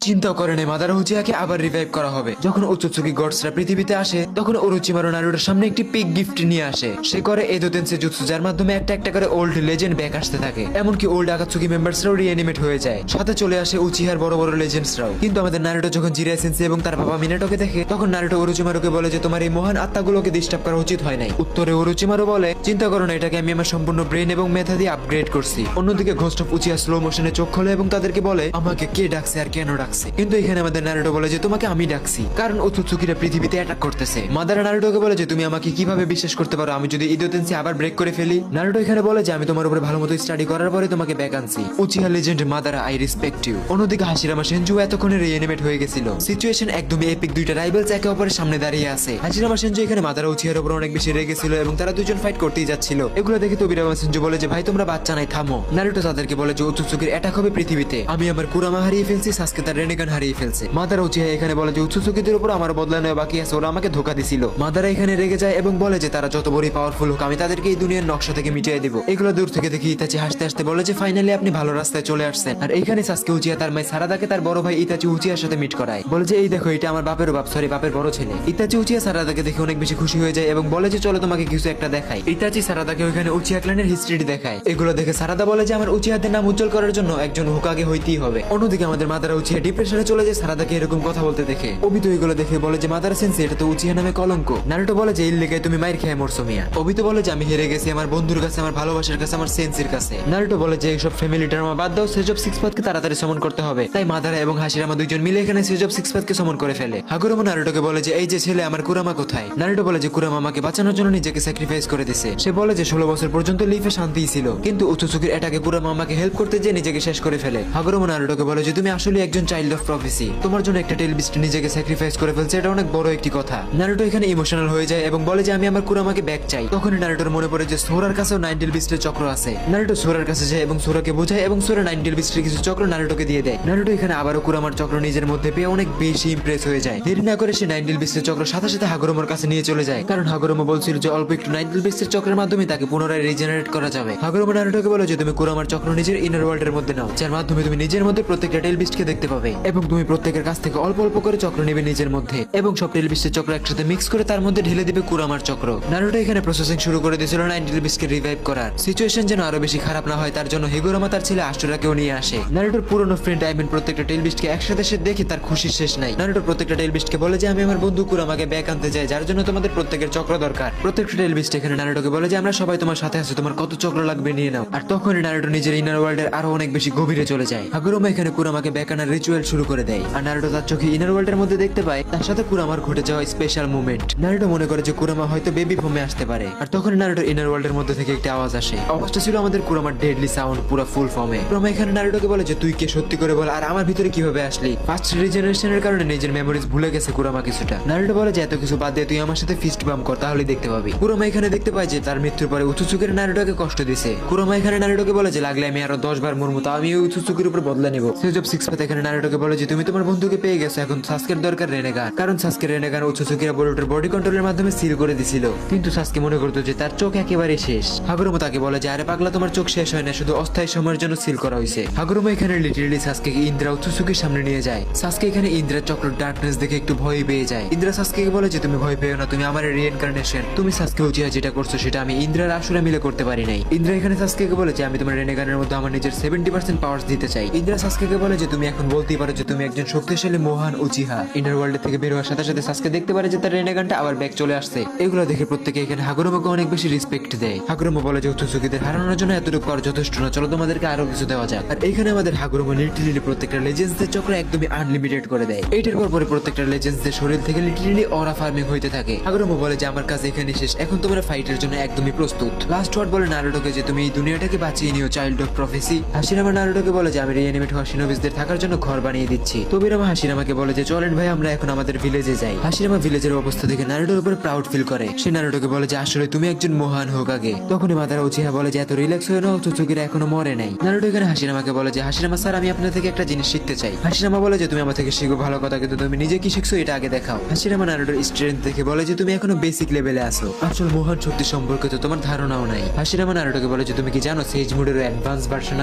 চিন্তা করে নেই মাদার উচিহাকে আবার রিভাইভ করা হবে। যখন ওচোৎসুকি গডসরা পৃথিবীতে আসে তখন ওরোচিমারু নারুটোর সামনে একটি পিক গিফট নিয়ে আসে। সে করে এদোতেন্সে জুৎসু, যার মাধ্যমে একটা একটা করে ওল্ড লেজেন্ড ব্যাক আসতে থাকে। এমনকি ওল্ড আকাতসুকি মেম্বারসরাও রিঅ্যানিমেট হয়ে যায়, সাথে চলে আসে উচিহার বড় বড় লেজেন্ডসরাও। কিন্তু আমাদের নারুটো যখন জিরাই সেন্সেই এবং তার বাবা মিনাটোকে দেখে তখন নারুটো ওরোচিমারুকে বলে যে তোমার এই মহান আত্মাগুলোকে ডিস্টার্ব করা উচিত হয় নাই। উত্তরে ওরোচিমারু বলে চিন্তা করো না, এটাকে আমি আমার সম্পূর্ণ ব্রেন এবং মেধা দিয়ে আপগ্রেড করছি। অন্যদিকে ঘোস্ট অফ উচিহা স্লো মোশনে চোখ খোলে এবং তাদেরকে বলে আমাকে কে ডাকছে আর কেন ডাকছে। কিন্তু এখানে আমাদের নারুটো বলে যে তোমাকে আমি ডাকছি কারণ ওচোৎসুকিরা পৃথিবীতে অ্যাটাক করতেছে। মাদারা নারুটোকে বলে যে তুমি আমাকে কিভাবে বিশ্বাস করতে পারো আমি যদি ইদোতেন্সি আবার ব্রেক করে ফেলি। নারুটো এখানে বলে যে আমি তোমার উপরে ভালো মতো স্টাডি করার পরে তোমাকে ব্যাক আনছি। Uchiha legend Madara, I respect you. অন্যদিকে হাশিরামা সেনজু এতক্ষণে রিঅ্যানিমেট হয়ে গেছিল। সিচুয়েশন একদমই এপিক, দুইটা রাইভালস একে অপরের সামনে দাঁড়িয়ে আছে। হাশিরামা সেনজু এখানে মাদারা উচিহার উপর অনেক বেশি রেগেছিল এবং তারা দুজন ফাইট করতেই যাচ্ছিল। এগুলো দেখে তোবিরামা সেনজু বলে যে ভাই তোমরা বাচ্চা নাই, থামো। নারুটো তাদেরকে বলে যে ওচোৎসুকির অ্যাটাক হবে পৃথিবীতে, আমি আমার কুরামা হারিয়ে ফেলছি, সাসকে তার রেনেগান হারিয়ে ফেলছে। মাদারা উচিহা এখানে বলে যে ওচোৎসুকিদের উপর আমার বদলা নেওয়া বাকি আছে, ওরা আমাকে ধোকা দিছিল। মাদারা এখানে রেগে যায় এবং বলে যে তারা যত বড়ই পাওয়ারফুল হোক আমি তাদেরকে এই দুনিয়ার নকশা থেকে মিটিয়ে দেব। এগুলো দূর থেকে দেখি ইতাচি হাসতে হাসতে বলে যে ফাইনালি আপনি ভালো রাস্তায় চলে আসছেন। আর এখানে সাসকে উচিহা তার মাই সারাদাকে তার বড় ভাই ইতাচি উচিহার সাথে মিট করায়, বলে যে এই দেখো এটা আমার বাপের বাপ, সরি বাপের বড় ছেলে। ইতাচি উচিহা সারাদাকে দেখে অনেক বেশি খুশি হয়ে যায় এবং বলে যে চলো তোমাকে কিছু একটা দেখাই। ইতাচি সারাদাকে ওইখানে উচিহা ক্ল্যানের হিস্ট্রি দেখায়। এগুলো দেখে সারাদা বলে যে আমার উচিহাদের নাম উজ্জ্বল করার জন্য একজন হোকাগে হইতেই হবে। অন্যদিকে আমাদের মাদারা উচিহা ডিপ্রেশনে চলে যায় সারাদাকে এরকম কথা বলতে দেখে। অবিতো এগুলো দেখে বলে যে মাদারা সেন্সে এটা তো উচিহা নামে কলঙ্ক। নারুটো বলে যে এই লেগে তুমি মাইর খেয়ে মরছো মিয়া। অবিতো বলে যে আমি হেরে গেছি আমার বন্ধুর কাছে, আমার ভালোবাসার কাছে, আমার সেন্সের কাছে। নারুটো বলে যে এইসব ফ্যামিলি ড্রামা বাদ দাও, সেজ অফ সিক্স পাথকে তাড়াতাড়ি সমন করতে হবে। তাই মাদারা এবং হাশিরামা দুইজন মিলে এখানে সেজ অফ সিক্স পাথকে সমন করে ফেলে। হাগুরোমা নারুটোকে বলে যে এই যে ছেলে আমার কুরামা কোথায়। নারুটো বলে যে কুরামা আমাকে বাঁচানোর জন্য নিজেকে স্যাক্রিফাইস করে দিছে। সে বলে যে 16 বছর পর্যন্ত লিফে শান্তিই ছিল, কিন্তু ওচোৎসুকির অ্যাটাকে কুরামা আমাকে হেল্প করতে যে নিজেকে শেষ করে ফেলে। হাগুরোমা নারুটোকে বলে যে তুমি আসলে একজন চাইল্ড অফ প্রফেসি, তোমার জন্য একটা টেল বিস্ট নিজেকে স্যাক্রিফাইস করে ফেলছে, এটা অনেক বড় একটি কথা। নারুটো এখানে ইমোশনাল হয়ে যায় এবং বলে যে আমি আমার কুরামাকে ব্যাক চাই। তখন নারুটোর মনে পড়ে যে সোরার কাছেও নাইনটেল বিস্টের চক্র আছে। নারুটো সোরার কাছে যায় এবং সোরাকে বোঝায় এবং সোরা নাইনটেল বিস্টের কিছু চক্র নারুটোকে দিয়ে দেয়। নারুটো এখানে আবারও কুরামার চক্র নিজের মধ্যে পেয়ে অনেক বেশি ইমপ্রেস হয়ে যায়। দেরি না করে সে নাইনটেল বিস্টের চক্র সাথে সাথে হাগুরোমার কাছে নিয়ে চলে যায়, কারণ হাগুরোমা বলছিল যে অল্প একটু নাইনটেল বিস্টের চক্রের মাধ্যমে তাকে পুনরায় রিজেনারেট করা যাবে। হাগুরোমা নারুটোকে বলে যে তুমি কুরামার চক্র নিজের ইনার ওয়ার্ল্ডের মধ্যে নাও, যার মাধ্যমে তুমি নিজের মধ্যে প্রত্যেকটা টেল বিস্টকে দেখতে পাবে এবং তুমি প্রত্যেকের কাছ থেকে অল্প অল্প করে চক্র নেবে নিজের মধ্যে এবং সব টেল বিস্টের চক্র একসাথে মিক্স করে তার মধ্যে ঢেলে দিবে কুরামার চক্র। নারুটো এখানে প্রসেসিং শুরু করে দিয়েছিল নাইনটেল বিস্টকে রিভাইভ করার। সিচুয়েশন যেন আরো বেশি খারাপ না হয় তার জন্য হিগুরামা তার ছেলে আস্টোরাকেও নিয়ে আসে। নারুটোর পুরনো ফ্রেন্ড আইমেন প্রত্যেকটা টেল বিস্টকে একসাথে সে দেখে তার খুশির শেষ নাই। নারুটো প্রত্যেকটা টেল বিস্টকে বলে যে আমি আমার বন্ধু কুরামাকে ব্যাক আনতে চাই, যার জন্য তোমাদের প্রত্যেকের চক্র দরকার। প্রত্যেকটা টেল বিস্ট এখানে নারুটোকে বলে যে আমরা সবাই তোমার সাথে আছি, তোমার কত চক্র লাগবে নিয়ে নাও। আর তখন নারুটো নিজের ইনার ওয়ার্ল্ডের আরো অনেক বেশি গভীরে চলে যায়। হাগুরোমা এখানে কুরামাকে ব্যাক আনার রিচুয়াল শুরু করে দেয় আর নারুটো তার চোখে ইনার ওয়ার্ল্ডের মধ্যে দেখতে পায় তার সাথে কুরামার ঘটে যাওয়া স্পেশাল মুভমেন্ট। নারুটো মনে করে যে কুরামা হয়তো বেবি ফর্মে আসতে পারে। আর তখন নারুটোর ইনার ওয়ার্ল্ডের মধ্যে থেকে একটা আওয়াজ আসে। আওয়াজটা ছিল আমাদের কুরামার ডেডলি সাউন্ড পুরো ফুল ফর্মে। কুরামা এখানে নারুটোকে বলে যে তুই কে, সত্যি করে বল, আর আমার ভিতরে কিভাবে আসলি। ফার্স্ট রিজেনারেশনের কারণে নিজের মেমোরিজ ভুলে গেছে কুরামা কিছুটা। নারুটো বলে যে এত কিছু বাদ দিয়ে তুই আমার সাথে ফিস্ট বাম কর, তাহলেই দেখতে পাবি। কুরামা এখানে দেখতে পায় যে তার মৃত্যুর পরে ওচোৎসুকির নারুটোকে কষ্ট দিছে। কুরামা এখানে নারুটোকে বলে যে লাগলে আমি আরো 10 বার মরমু, তাও আমি ওই ওচোৎসুকির উপর বদলা নেব। সেজ অফ সিক্স পাথ এখানে নারুটোকে বলে যে তুমি তোমার বন্ধুকে পেয়ে গেছো, এখন সাসকের দরকার রেনেগান, কারণ সাসকে রেনেগান ওচোৎসুকিরা বোরোটোর বডি কন্ট্রোলের মাধ্যমে সিল করে দিছিল, কিন্তু সাসকে মনে করতো যে তার চোখ একেবারে শেষ। হাগুরোমা তাকে বলে যে আরে পাগলা, তোমার চোখ শেষ হয় না, শুধু অস্থায়ী সময়ের জন্য সিল করা হয়েছে। হাগুরোমা এখানে লিটারেলি সাসকে ইন্দ্রা ওচোৎসুকির সামনে নিয়ে যায়। সাসকে এখানে ইন্দ্রার চক্র ডার্কনেস দেখে একটু ভয় পেয়ে যায়। ইন্দ্রা সাসকে বলে যে তুমি ভয় পেও না, তুমি আমার রিইনকার্নেশন, তুমি সাসকে উচিহা যেটা করছো সেটা আমি ইন্দ্রার আসলে মিলে করতে পারি নাই। ইন্দ্রা এখানে সাসকে বলে যে আমি তোমার রেনেগানের মধ্যে আমার নিজের 70% পাওয়ার দিতে চাই। ইন্দ্রা সাসকে বলে যে তুমি এখন বলতেই পারো যে তুমি একজন শক্তিশালী মহান উচিহা। ইনার ওয়ার্ল্ড থেকে বের হওয়ার সাথে সাথে সাসকে দেখতে পারে যে তার রেনেগানটা আবার ব্যাক চলে আসছে। এগুলো দেখে প্রত্যেকে এখানে হাগুরোমাকে অনেক বেশি রেসপেক্ট দেয়। হাগুরোমা বলে যে ওচোৎসুকিদের হারানোর জন্য এতটুকু পাওয়ার যথেষ্ট না, চলো তোমাদেরকে আরো কিছু দেওয়া যাক। আর এখানে আমাদের হাগুরোমা লিটারেলি প্রত্যেকটা লেজেন্ডসদের চক্র একদমই আনলিমিটেড করে দেয়। এইটার পরে প্রত্যেকটা লেজেন্ডসদের শরীর থেকে লিটারেলি অরা ফার্মিং হইতে থাকে। হাগুরোমা বলে যে আমার কাজ এখানে শেষ, এখন তোমরা ফাইটের জন্য একদমই প্রস্তুত। লাস্ট ওয়ার্ড বলে নারুটোকে যে তুমি এই দুনিয়াটাকে বাঁচিয়ে নিও, চাইল্ড অফ প্রফেসি। হাশিরামা নারুটোকে বলে যে আমি রিঅ্যানিমেট হওয়া শিনোবিসদের থাকার জন্য ঘর বানিয়ে দিচ্ছি। তোবিরামা হাশিরামাকে বলে যে চলেন ভাই আমরা এখন আমাদের ভিলেজে যাই। হাশিরামা ভিলেজের অবস্থা দেখে নারুটোর উপর প্রাউড ফিল করে। সে নারুটোকে বলে যে আসলে তুমি একজন মহান হোকাগে। তখনই মাদারা উচিহা বলে যে এত রিল্যাক্স হয়ে নাও, ওচোৎসুকিরা এখনো মরে নাই। নারুটো এখানে হাশিরামাকে বলে যে হাশিরামা স্যার আমি আপনার থেকে একটা জিনিস শিখতে চাই। হাশিরামা বলে যে তুমি আমার থেকে শিখো ভালো কথা, কিন্তু তুমি নিজে কি শিখছো এটা আগে দেখাও। হাশিরামা নারুটোর স্ট্রেংথ দেখে বলে যে তুমি এখনো বেসিক লেভেলে আসো, আসল মহান শক্তি সম্পর্কে তো তোমার ধারণাও নাই। হাশিরামা নারুটোকে বলে যে তুমি কি জানো সেজ মুডের অ্যাডভান্স ভার্সন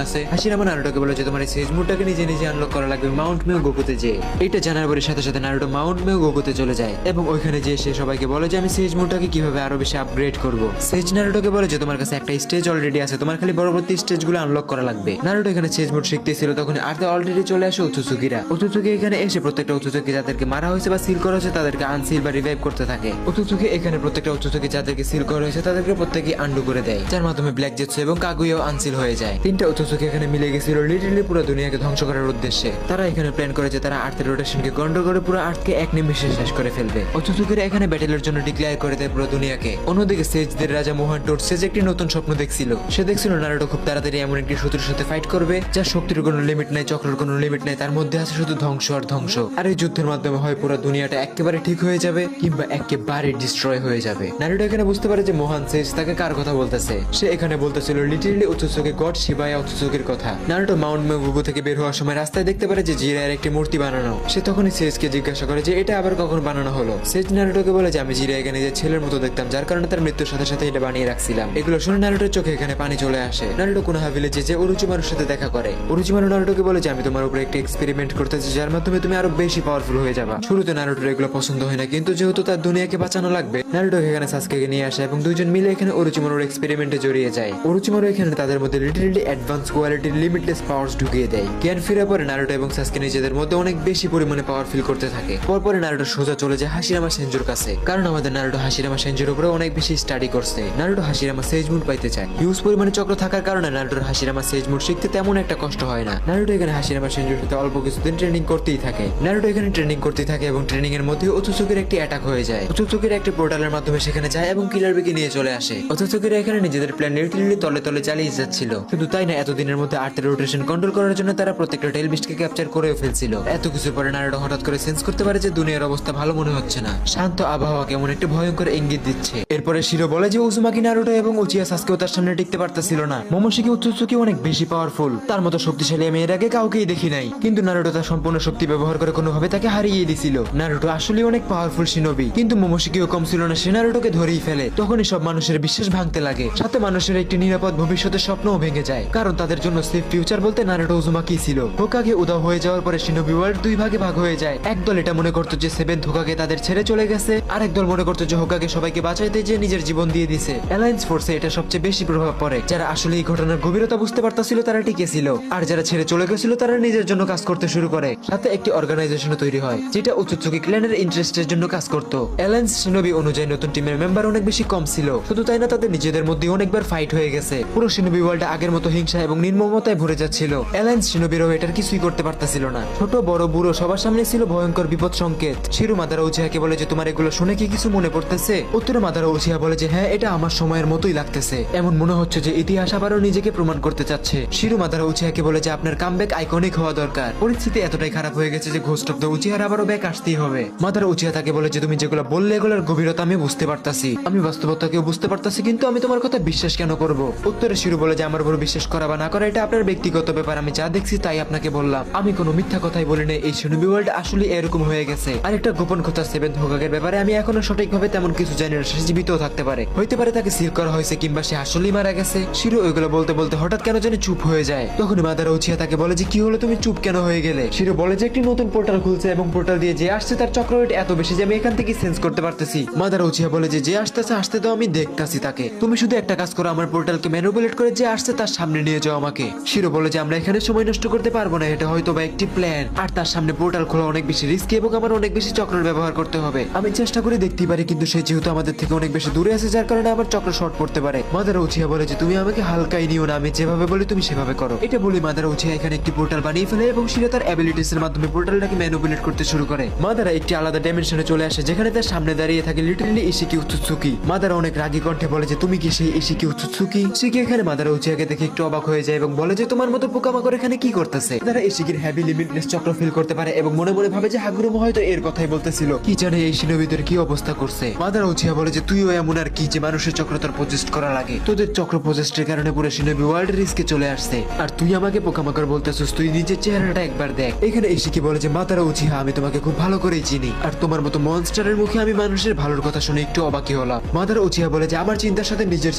আছে। হাশিরামা নারুটোকে বলে যে তোমার এই সেজ মুডটাকে নিজে নিজে আনলক করা লাগবে থাকবে মাউন্ট মেও গোকুতে যে। এটা জানার পরে সাথে সাথে নারুটো মাউন্ট মেও গোকুতে চলে যায় এবং ওইখানে যে সে সবাইকে বলে যে আমি সেজ মুনটাকে কিভাবে আরো বেশি আপগ্রেড করব। সেজ নারুটোকে বলে যে তোমার কাছে একটা স্টেজ অলরেডি আছে, তোমার খালি পরবর্তী স্টেজগুলো আনলক করা লাগবে। নারুটো এখানে সেজ মুন শিখতেছিল তখন আর্থে অলরেডি চলে আসে উচুচুকিরা। উচুচুকি এখানে এসে প্রত্যেকটা উচুচুকি যাদেরকে মারা হয়েছে বা সিল করা হয়েছে তাদেরকে আনসিল বা রিভাইভ করতে থাকে। উচুচুকি এখানে প্রত্যেকটা উচুচুকি যাদেরকে সিল করা হয়েছে তাদেরকে প্রত্যেকই আন্ডু করে দেয়, যার মাধ্যমে ব্ল্যাক জেটসু এবং কাগুয়াও আনসিল হয়ে যায়। তিনটা উচুচুকি এখানে মিলে গেছিল লিটারালি পুরো দুনিয়াকে ধ্বংস করার উদ্দেশ্যে। তারা এখানে প্ল্যান করে যে তারা আর্থের রোটেশনকে কন্ট্রোল করে পুরো আর্থকে এক নিমিষে শেষ করে ফেলবে। উচুচুকিরা এখানে ব্যাটেলের জন্য ডিক্লেয়ার করে দেয় পুরো দুনিয়াকে। অন্যদিকে সেজদের রাজা মোহান টোটসেজ একটি নতুন স্বপ্ন দেখছিল। সে দেখছিল নারুটো খুব তাড়াতাড়ি এমন একটি শত্রুর সাথে ফাইট করবে যার শক্তির কোনো লিমিট নাই, চক্রের কোনো লিমিট নাই, তার মধ্যে আছে শুধু ধ্বংস আর ধ্বংস। আর এই যুদ্ধের মাধ্যমে হয় পুরো দুনিয়াটা একেবারে ঠিক হয়ে যাবে কিংবা একেবারে ডিস্ট্রয় হয়ে যাবে। নারুটো এখানে বুঝতে পারে যে মোহান সেজ তাকে কার কথা বলতেছে। সে এখানে বলতেছিল লিটারালি উচুচুকি গড শিবায়া উচুচুকির কথা। নারুটো মাউন্ট মেগুগু থেকে বের হওয়ার সময় রাস্তায় দেখতে পারে যে জিরায়ের একটি মূর্তি বানানো। সে তখনই সেজকে জিজ্ঞাসা করে যে এটা আবার কখন বানানো হলো। সেজ নারুটোকে বলে যে আমি জিরায়াকে নিজের ছেলের মতো দেখতাম, যার কারণে তার মৃত্যুর সাথে সাথে এটা বানিয়ে রাখছিলাম। এগুলো শুনে নারুটোর চোখে এখানে পানি চলে আসে। নারুটো কোনোহা ভিলেজে যে ওরোচিমারুর সাথে দেখা করে। ওরোচিমারু নারুটোকে বলে যে আমি তোমার উপরে একটি এক্সপেরিমেন্ট করতেছি যার মাধ্যমে তুমি আরো বেশি পাওয়ারফুল হয়ে যাবা। শুরুতে নারুটোর এগুলো পছন্দ হয় না, কিন্তু যেহেতু তার দুনিয়াকে বাঁচানো লাগবে নারুটো এখানে সাসকেকে নিয়ে আসে এবং দুইজন মিলে এখানে ওরোচিমারুর এক্সপেরিমেন্টে জড়িয়ে যায়। ওরোচিমারু এখানে তাদের মধ্যে লিটারালি অ্যাডভান্স কোয়ালিটির লিমিটলেস পাওয়ারস ঢুকিয়ে দেয়। জ্ঞান ফেরার পরে নারুটো এবং সাসকে নিজেদের মধ্যে অনেক বেশি পরিমাণে পাওয়ার ফিল করতে থাকে। পরপরে নারুটো সোজা চলে যায় হাশিরামা সেনজুর কাছে, কারণ আমাদের নারুটো হাশিরামা সেনজুর উপরে অনেক বেশি স্টাডি করছে। নারুটো হাশিরামা সেজ মুন পাইতে চায়। হিউজ পরিমাণে চক্র থাকার কারণে নারুটোর হাশিরামা সেজ মুন শিখতে তেমন একটা কষ্ট হয় না। নারুটো এখানে হাশিরামা সেনজুর সাথে অল্প কিছুদিন ট্রেনিং করতেই থাকে। নারুটো এখানে ট্রেনিং করতেই থাকে এবং ট্রেনিং এর মধ্যে উচুচুকির একটি অ্যাটাক হয়ে যায়। উচুচুকির একটি পোর্টালের মাধ্যমে সেখানে যায় এবং কিলার বিকে নিয়ে চলে আসে। উচুচুকিরা এখানে নিজেদের প্ল্যান লিটারালি তলে তলে চালিয়ে যাচ্ছিল। শুধু তাই না, এতদিনের মধ্যে আর্থের রোটেশন কন্ট্রোল করার জন্য তারা প্রত্যেকটা টেল বিস্টকে ক্যাপচার করেও ফেলছিল। এত কিছুর পরে নারুটো হঠাৎ করে সেন্স করতে পারে যে দুনিয়ার অবস্থা ভালো মনে হচ্ছে না। শান্ত আবহাওয়া কেমন একটা ভয়ঙ্কর ইঙ্গিত দিচ্ছে। এরপরে শিরো বলে যে উজুমাকি নারুটো এবং উচিয়া সাসকেও তার সামনে টিকতে পারতেছিল না। মোমোশিকি উচুচুকি অনেক বেশি পাওয়ারফুল, তার মতো শক্তিশালী আমি এর আগে কাউকেই দেখি নাই। কিন্তু নারুটো তার সম্পূর্ণ শক্তি ব্যবহার করে কোনোভাবে তাকে হারিয়ে দিছিল। নারুটো আসলে অনেক পাওয়ারফুল শিনোবি, কিন্তু মোমোশিকিও কম ছিল না, সে নারুটোকে ধরেই ফেলে। তখনই সব মানুষের বিশ্বাস ভাঙতে লাগে, সাথে মানুষের একটি নিরাপদ ভবিষ্যতের স্বপ্নও ভেঙে যায়, কারণ তাদের জন্য সেফ ফিউচার বলতে নারুটো উজুমাকি ছিল। হোকাগে উধাও হয়ে যাওয়ার পরে শিনোবি ওয়ার্ল্ড দুই ভাগে ভাগ হয়ে যায়। একদল এটা মনে করতো যে সেভেন্থ হোকাগে তাদের ছেড়ে চলে গেছে, আর একদল মনে করতো যে হোকাগে সবাইকে বাঁচাইতে যে নিজের জীবন দিয়ে দিছে। অ্যালায়েন্স ফোর্সে এটা সবচেয়ে বেশি প্রভাব পড়ে। যারা আসলে এই ঘটনার গভীরতা বুঝতে পারতাছিল তারা টিকে ছিল, আর যারা ছেড়ে চলে গেছিল তারা নিজের জন্য কাজ করতে শুরু করে। সাথে একটি অর্গানাইজেশন তৈরি হয় যেটা উচুচুকি ক্ল্যানের ইন্টারেস্টের জন্য কাজ করত। অ্যালায়েন্স শিনোবি অনুযায়ী নতুন টিমের মেম্বার অনেক বেশি কম ছিল। শুধু তাই না, তাদের নিজেদের মধ্যে অনেকবার ফাইট হয়ে গেছে। পুরো শিনোবি ওয়ার্ল্ড আগের মতো হিংসা এবং নির্মমতায় ভরে যাচ্ছিল। অ্যালায়েন্স শিনোবিরাও এটার কিছুই করতে পারতাছিল না। ছোট বড় বুড়ো সবার সামনে ছিল ভয়ঙ্কর বিপদ সংকেত। শিরু মাদারা উচিহাকে বলে যে তোমার এগুলো শুনে কি কিছু মনে পড়তেছে? উত্তরে মাদারা উচিহা বলে যে হ্যাঁ, এটা আমার সময়ের মতোই লাগতেছে। এমন মনে হচ্ছে যে ইতিহাস আবারও নিজেকে প্রমাণ করতে চাচ্ছে। শিরু মাদারা উচিহাকে বলে যে আপনার কামব্যাক আইকনিক হওয়া দরকার। পরিস্থিতি এতটাই খারাপ হয়ে গেছে যে ঘোস্ট অফ দ্য উচিহার আবারও ব্যাক আসতেই হবে। মাদারা উচিহা তাকে বলে যে তুমি যেগুলো বললে এগুলোর গভীরতা আমি বুঝতে পারতাছি, আমি বাস্তবতাকেও বুঝতে পারতাছি, কিন্তু আমি তোমার কথা বিশ্বাস কেন করব? উত্তরে শিরু বলে যে আমার উপর বিশ্বাস করা বা না করা এটা আপনার ব্যক্তিগত ব্যাপার, আমি যা দেখছি তাই আপনাকে বললাম, আমি কোনো মিথ্যা কথাই বলি না। এই শিনোবি ওয়ার্ল্ড আসলে এরকম হয়ে গেছে। আর একটা গোপন কথা, সেভেন্থ হোকাগের ব্যাপারে আমি এখনো সঠিকভাবে তেমন কিছু জানি না। সে জীবিতও থাকতে পারে, হইতে পারে তাকে সিল করা হয়েছে কিংবা সে আসলেই মারা গেছে। শিরু ওইগুলো বলতে বলতে হঠাৎ কেন জানি চুপ হয়ে যায়। তখন মাদারা উচিয়া তাকে বলে যে কি হলো, তুমি চুপ কেন হয়ে গেলে? শিরু বলে যে একটি নতুন পোর্টাল খুলছে এবং পোর্টাল দিয়ে যে আসছে তার চক্র রেট এত বেশি যে আমি এখান থেকে সেন্স করতে পারতেছি। মাদারা উচিয়া বলে যে আসতেছে আসতে তো আমি দেখতাছি তাকে, তুমি শুধু একটা কাজ করো, আমার পোর্টালকে ম্যানিপুলেট করে যে আসছে তার সামনে নিয়ে যাও আমাকে। শিরু বলে যে আমরা এখানে সময় নষ্ট করতে পারবো না, এটা হয়তো বা একটি প্ল্যান, আর তার সামনে পোর্টাল খোলা অনেক বেশি রিস্কি এবং আমার অনেক বেশি চক্রের ব্যবহার করতে হবে। আমি চেষ্টা করে দেখতেই পারি, কিন্তু সে যেহেতু আমাদের থেকে অনেক বেশি দূরে আছে যার কারণে আমার চক্র শর্ট পড়তে পারে। মাদারা উচিয়া বলে যে তুমি আমাকে হালকাই নিও না, আমি যেভাবে বলি তুমি সেভাবে করো। এটা বলি মাদারা উচিয়া এখানে একটি পোর্টাল বানিয়ে ফেলে এবং শিরো তার অ্যাবিলিটিস এর মাধ্যমে পোর্টালটাকে ম্যানিপুলেট করতে শুরু করে। মাদারা একটি আলাদা ডাইমেনশনে চলে আসে যেখানে তার সামনে দাঁড়িয়ে থাকে লিটারালি ইশিকি উচুৎসুকি। মাদারা অনেক রাগী কণ্ঠে বলে যে তুমি কি সেই ইশিকি উচুৎসুকি? শিকি এখানে মাদারা উচিয়াকে দেখে একটু অবাক হয়ে যায় এবং বলে যে তোমার মতো পোকামাকড় এখানে কি করতেছে? তারা ইশিকির হেভি লিমিটলেস চক্র ফিল করতে পারে এবং মনে মনে ভাবে যে হাগুরুমো হয়তো এর কথাই বলতেছিল। কি জানে এই শিনোবিদের কি অবস্থা করছে। মাদারা উচিয়া বলে যে তুইও এমন আর কি যে মানুষের চক্র তোর প্রজেস্ট করা লাগে, তোদের চক্র প্রজেস্টের কারণে পুরো শিনোবি ওয়ার্ল্ড রিস্কে চলে আসছে, আর তুই আমাকে পোকামাকড় বলতেছিস? তুই নিজের চেহারাটা একবার দেখ। এখানে ইশিকি বলে যে মাদারা উচিয়া আমি তোমাকে খুব ভালো করেই চিনি, আর তোমার মতো মনস্টারের মুখে আমি মানুষের ভালোর কথা শুনে একটু অবাকই হলাম। মাদারা উচিয়া বলে যে আমার চিন্তার সাথে নিজের